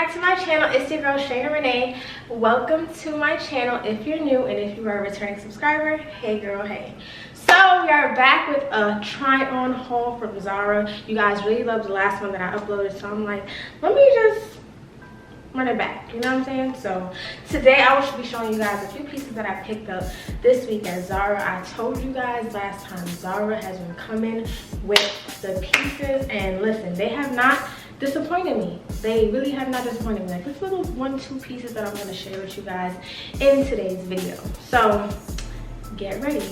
back to my channel. It's your girl Shayna Renee. Welcome to my channel if you're new, and if you are a returning subscriber, hey girl, hey. So we are back with a try on haul from Zara. You guys really loved the last one that I uploaded, so I'm like, let me just run it back, you know what I'm saying? So today I will be showing you guys a few pieces that I picked up this week at Zara. I told you guys last time, Zara has been coming with the pieces, and listen, they have not disappointed me. They really have not disappointed me. Like this little 1-2 pieces that I'm going to share with you guys in today's video. So get ready.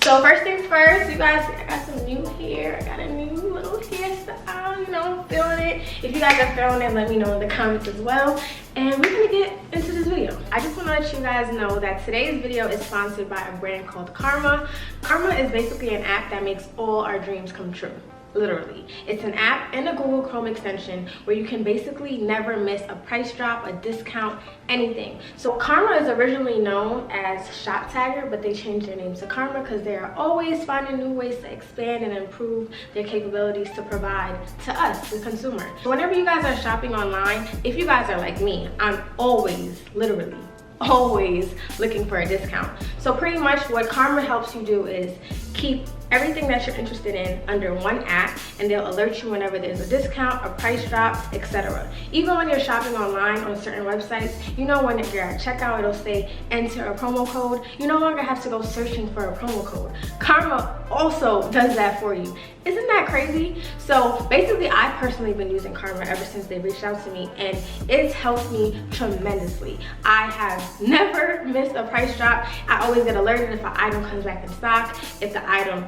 So first things first, you guys, I got some new hair. I got a new little hairstyle, you know, I'm feeling it. If you guys are feeling it, let me know in the comments as well. And we're gonna get into this video. I just wanna let you guys know that today's video is sponsored by a brand called Karma. Karma is basically an app that makes all our dreams come true. Literally, it's an app and a Google Chrome extension where you can basically never miss a price drop, a discount, anything. So Karma is originally known as Shoptagr, but they changed their name to Karma because they are always finding new ways to expand and improve their capabilities to provide to us, the consumer. So whenever you guys are shopping online, if you guys are like me, I'm always, literally, always looking for a discount. So pretty much what Karma helps you do is keep everything that you're interested in under one app, and they'll alert you whenever there's a discount, a price drop, etc. Even when you're shopping online on certain websites, you know when you're at checkout, it'll say enter a promo code. You no longer have to go searching for a promo code. Karma also does that for you. Isn't that crazy? So basically, I've personally been using Karma ever since they reached out to me, and it's helped me tremendously. I have never missed a price drop. I always get alerted if an item comes back in stock, if the item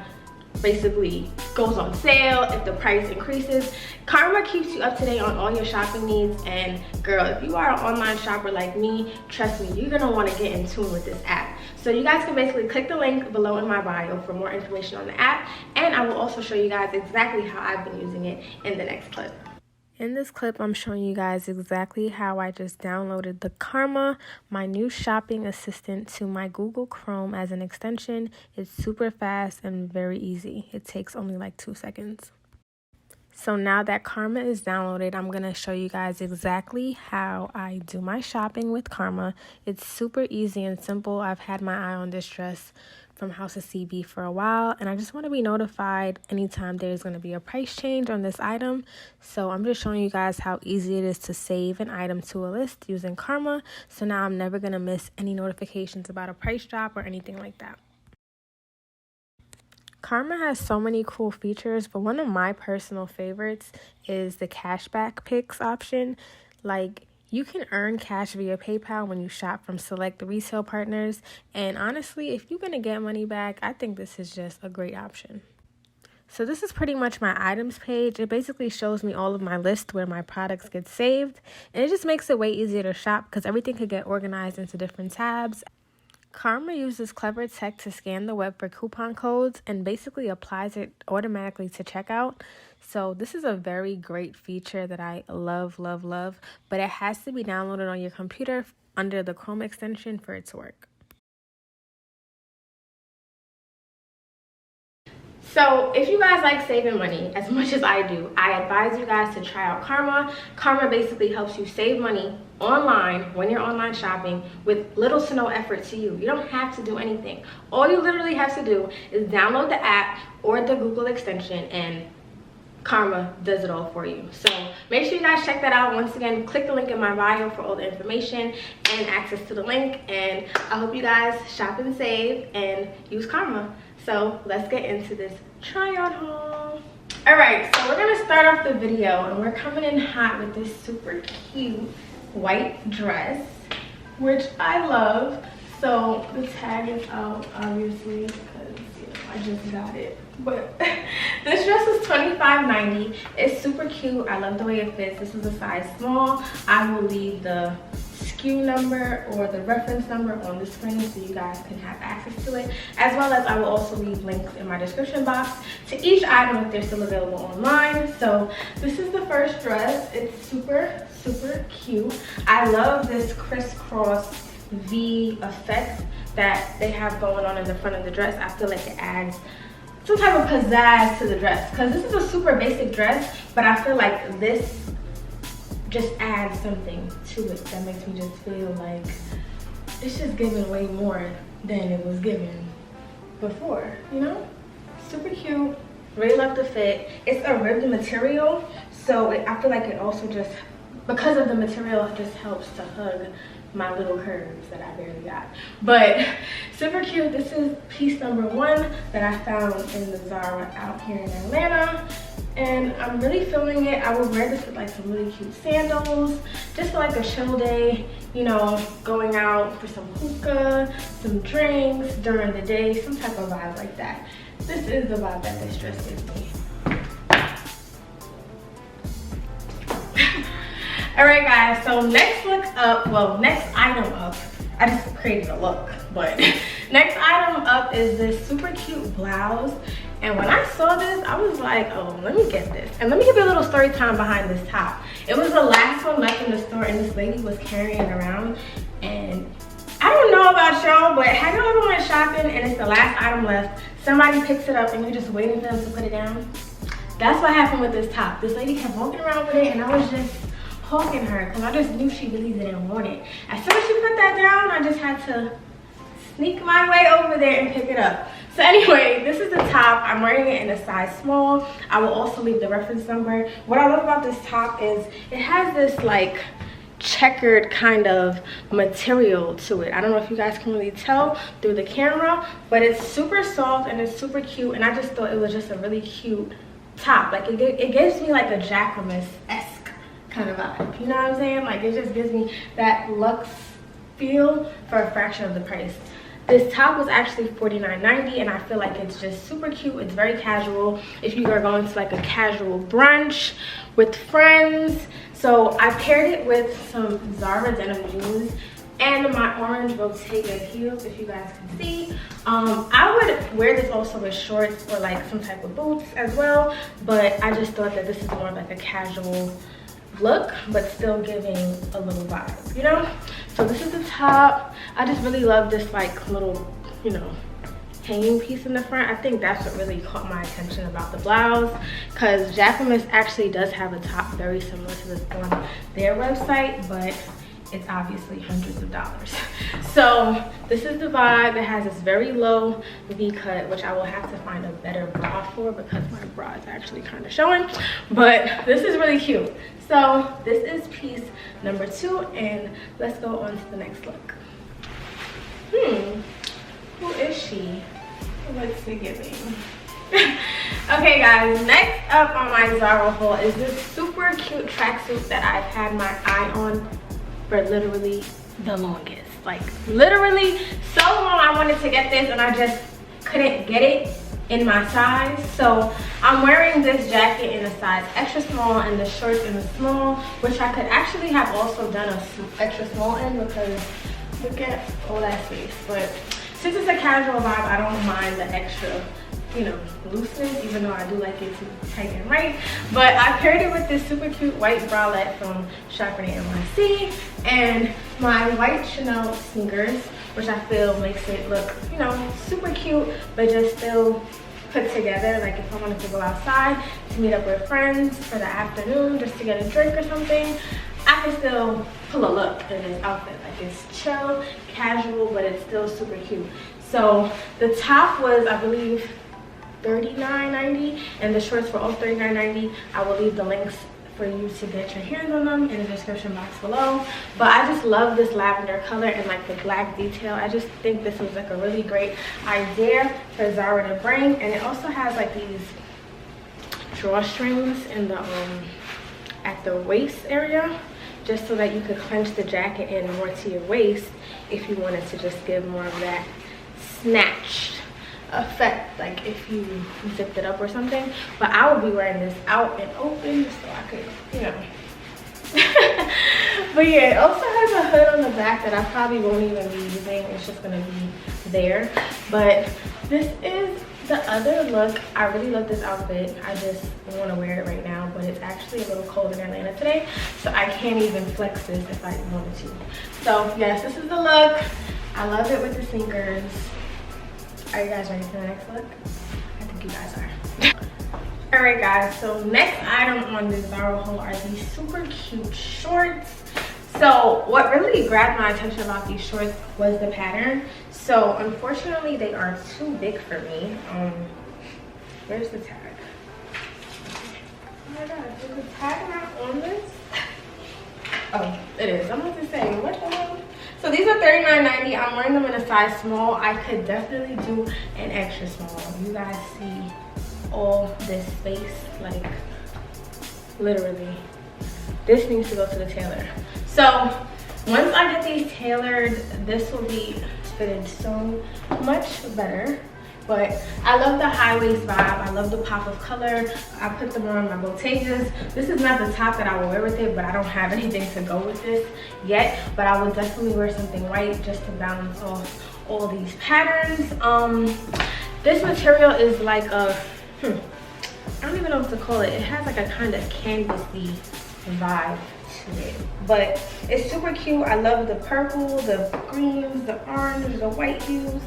basically goes on sale, if the price increases. Karma keeps you up to date on all your shopping needs, and girl, if you are an online shopper like me, trust me, you're gonna want to get in tune with this app. So you guys can basically click the link below in my bio for more information on the app, and I will also show you guys exactly how I've been using it in the next clip. In this clip, I'm showing you guys exactly how I just downloaded the Karma, my new shopping assistant, to my Google Chrome as an extension. It's super fast and very easy. It takes only like 2 seconds. So now that Karma is downloaded, I'm going to show you guys exactly how I do my shopping with Karma. It's super easy and simple. I've had my eye on this dress from House of CB for a while, and I just want to be notified anytime there's going to be a price change on this item. So I'm just showing you guys how easy it is to save an item to a list using Karma. So now I'm never going to miss any notifications about a price drop or anything like that. Karma has so many cool features, but one of my personal favorites is the cashback picks option. Like, you can earn cash via PayPal when you shop from select retail partners, and honestly, if you're going to get money back, I think this is just a great option. So this is pretty much my items page. It basically shows me all of my list where my products get saved, and it just makes it way easier to shop because everything could get organized into different tabs. Karma uses clever tech to scan the web for coupon codes and basically applies it automatically to checkout. So this is a very great feature that I love, love, love, but it has to be downloaded on your computer under the Chrome extension for it to work. So if you guys like saving money as much as I do, I advise you guys to try out Karma. Karma basically helps you save money online when you're online shopping with little to no effort to you. You don't have to do anything. All you literally have to do is download the app or the Google extension, and Karma does it all for you. So make sure you guys check that out. Once again, click the link in my bio for all the information and access to the link, and I hope you guys shop and save and use Karma. So let's get into this try on haul. All right, so we're gonna start off the video, and we're coming in hot with this super cute white dress, which I love. So the tag is out, obviously, because I just got it. But this dress is $25.90. It's super cute. I love the way it fits. This is a size small. I will leave the SKU number or the reference number on the screen so you guys can have access to it, as well as I will also leave links in my description box to each item if they're still available online. So this is the first dress. It's super, super cute. I love this crisscross V effect that they have going on in the front of the dress. I feel like it adds some type of pizzazz to the dress, because this is a super basic dress, but I feel like this just add something to it that makes me just feel like it's just giving way more than it was given before, you know? Super cute, really love the fit. It's a ribbed material, so I feel like it also just, because of the material, it just helps to hug my little curves that I barely got. But super cute. This is piece number 1 that I found in the Zara out here in Atlanta, and I'm really feeling it. I would wear this with like some really cute sandals, just for like a chill day, you know, going out for some hookah, some drinks during the day, some type of vibe like that. This is the vibe that this dress gives me. All right, guys, so next look up, well, next item up, I just created a look, but next item up is this super cute blouse. And when I saw this, I was like, oh, let me get this. And let me give you a little story time behind this top. It was the last one left in the store, and this lady was carrying it around. And I don't know about y'all, but have y'all ever went shopping and it's the last item left, somebody picks it up and you're just waiting for them to put it down? That's what happened with this top. This lady kept walking around with it, and I was just poking her because I just knew she really didn't want it. As soon as she put that down, I just had to sneak my way over there and pick it up. So anyway, this is the top. I'm wearing it in a size small. I will also leave the reference number. What I love about this top is it has this like checkered kind of material to it. I don't know if you guys can really tell through the camera, but it's super soft and it's super cute, and I just thought it was just a really cute top. Like it gives me like a Jacquemus-esque kind of vibe, you know what I'm saying? Like it just gives me that luxe feel for a fraction of the price. This top was actually $49.90, and I feel like it's just super cute. It's very casual if you are going to like a casual brunch with friends. So I paired it with some Zara denim jeans and my orange Bottega heels, if you guys can see. I would wear this also with shorts or like some type of boots as well, but I just thought that this is more of like a casual look, but still giving a little vibe, you know? So this is the top. I just really love this like little, you know, hanging piece in the front. I think that's what really caught my attention about the blouse, because Jacquemus actually does have a top very similar to this on their website, but it's obviously hundreds of dollars. So this is the vibe. It has this very low V cut, which I will have to find a better bra for because my bra is actually kind of showing, but this is really cute. So this is piece number 2, and let's go on to the next look. Who is she? What's the giving? Okay guys, next up on my Zara haul is this super cute tracksuit that I've had my eye on for literally the longest. Like literally so long I wanted to get this, and I just couldn't get it in my size. So I'm wearing this jacket in a size extra small and the shorts in a small, which I could actually have also done a extra small in because look at all that space. But since it's a casual vibe, I don't mind the extra, you know, looseness, even though I do like it to tighten right. But I paired it with this super cute white bralette from Shoptagr NYC and my white Chanel sneakers, which I feel makes it look, you know, super cute, but just still put together. Like if I wanted to go outside to meet up with friends for the afternoon just to get a drink or something, I can still pull a look in this outfit. Like it's chill, casual, but it's still super cute. So the top was, I believe, $39.90, and the shorts were all $39.90. I will leave the links for you to get your hands on them in the description box below. But I just love this lavender color and like the black detail. I just think this was like a really great idea for Zara to bring. And it also has like these drawstrings in the at the waist area, just so that you could clench the jacket in more to your waist if you wanted to just give more of that snatched effect, like if you zipped it up or something. But I would be wearing this out and open so I could, you know. But yeah, it also has a hood on the back that I probably won't even be using. It's just gonna be there. But this is the other look. I really love this outfit. I just want to wear it right now, but it's actually a little cold in Atlanta today, so I can't even flex this if I wanted to. So yes, this is the look. I love it with the sneakers. Are you guys ready for the next look? I think you guys are. All right guys, so next item on this Zara haul are these super cute shorts. So what really grabbed my attention about these shorts was the pattern. So unfortunately they are too big for me. Where's the tag? Oh my god, is the tag not on this? Oh, it is. I'm about to say, what the hell? So these are $39.90. I'm wearing them in a size small. I could definitely do an extra small. You guys see all this space, like literally. This needs to go to the tailor. So once I get these tailored, this will be fitted so much better. But I love the high waist vibe. I love the pop of color. I put them on my Bottega. This is not the top that I will wear with it, but I don't have anything to go with this yet. But I would definitely wear something white just to balance off all these patterns. This material is like a, I don't even know what to call it. It has like a kind of canvasy vibe to it, but it's super cute. I love the purple, the greens, the orange, the white hues.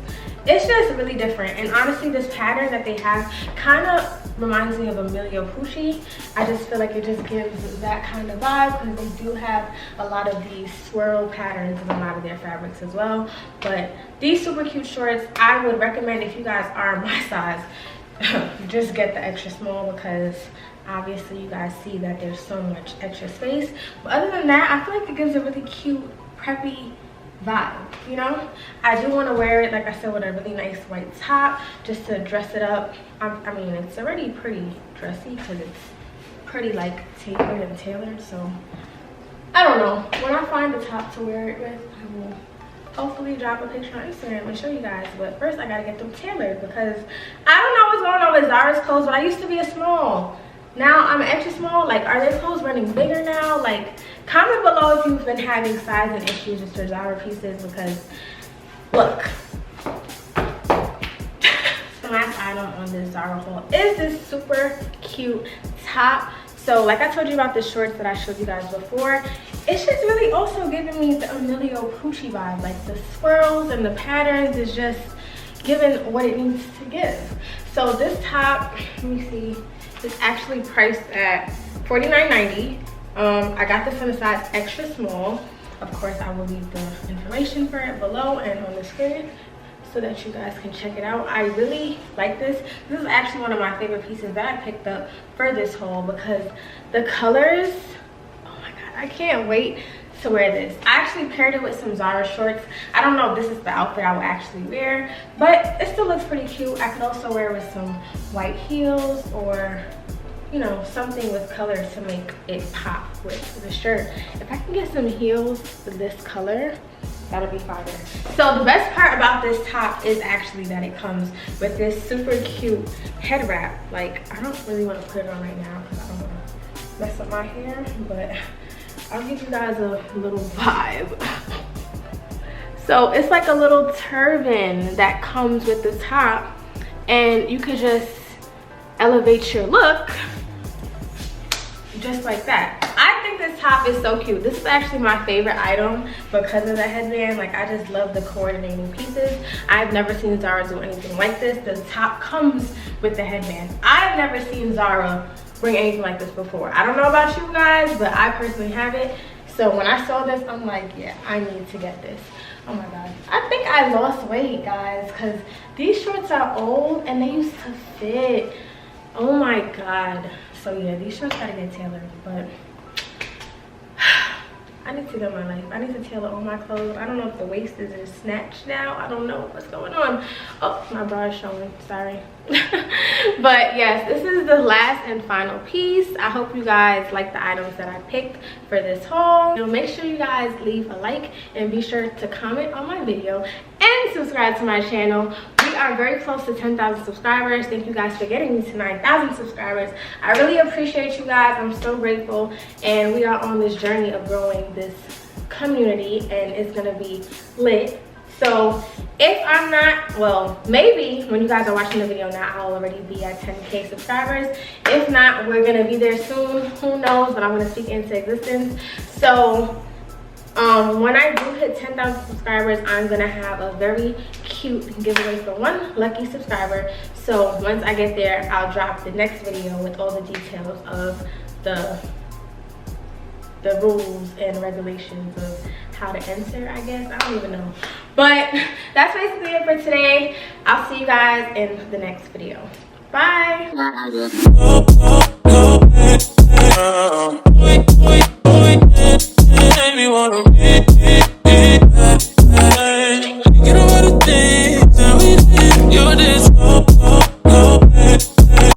It's just really different, and honestly this pattern that they have kind of reminds me of Emilio Pucci. I just feel like it just gives that kind of vibe because they do have a lot of these swirl patterns in a lot of their fabrics as well. But these super cute shorts, I would recommend if you guys are my size, just get the extra small because obviously you guys see that there's so much extra space. But other than that, I feel like it gives a really cute preppy vibe, you know. I do want to wear it, like I said, with a really nice white top just to dress it up. I mean, it's already pretty dressy because it's pretty like tapered and tailored, so I don't know. When I find the top to wear it with, I will hopefully drop a picture on Instagram and show you guys. But first I gotta get them tailored because I don't know what's going on with Zara's clothes, but I used to be a small. Now I'm an extra small. Like, are their clothes running bigger now? Like, comment below if you've been having sizing issues with your Zara pieces because, look. The last item on this Zara haul is this super cute top. So, like I told you about the shorts that I showed you guys before, it's just really also giving me the Emilio Pucci vibe. Like, the swirls and the patterns is just giving what it needs to give. So, this top, let me see. It's actually priced at $49.90. I got this in a size extra small. Of course, I will leave the information for it below and on the screen so that you guys can check it out. I really like this. This is actually one of my favorite pieces that I picked up for this haul because the colors, oh my god, I can't wait to wear this. I actually paired it with some Zara shorts. I don't know if this is the outfit I will actually wear, but it still looks pretty cute. I could also wear it with some white heels or, you know, something with color to make it pop with the shirt. If I can get some heels with this color, that'll be fire. So the best part about this top is actually that it comes with this super cute head wrap. Like, I don't really want to put it on right now because I don't want to mess up my hair, but I'll give you guys a little vibe. So it's like a little turban that comes with the top, and you could just elevate your look just like that. I think this top is so cute. This is actually my favorite item because of the headband. Like, I just love the coordinating pieces. I've never seen Zara do anything like this. The top comes with the headband. I've never seen Zara bring anything like this before. I don't know about you guys, but I personally have it. So when I saw this, I'm like, yeah, I need to get this. Oh my god. I think I lost weight, guys, because these shorts are old and they used to fit. Oh my god. So yeah, these shorts gotta get tailored, but I need to get my life. I need to tailor all my clothes. I don't know if the waist is snatched now. I don't know what's going on. Oh, my bra is showing. Sorry. But yes, this is the last and final piece. I hope you guys like the items that I picked for this haul. So make sure you guys leave a like and be sure to comment on my video and subscribe to my channel. We are very close to 10,000 subscribers. Thank you guys for getting me to 9,000 subscribers. I really appreciate you guys. I'm so grateful, and we are on this journey of growing this community, and it's gonna be lit. So if I'm not, well, maybe when you guys are watching the video now, I'll already be at 10K subscribers. If not, we're gonna be there soon. Who knows, but I'm gonna speak into existence. So when I do hit 10,000 subscribers, I'm gonna have a very cute cute giveaway for one lucky subscriber. So once I get there, I'll drop the next video with all the details of the rules and regulations of how to enter, I guess. I don't even know. But that's basically it for today. I'll see you guys in the next video. Bye.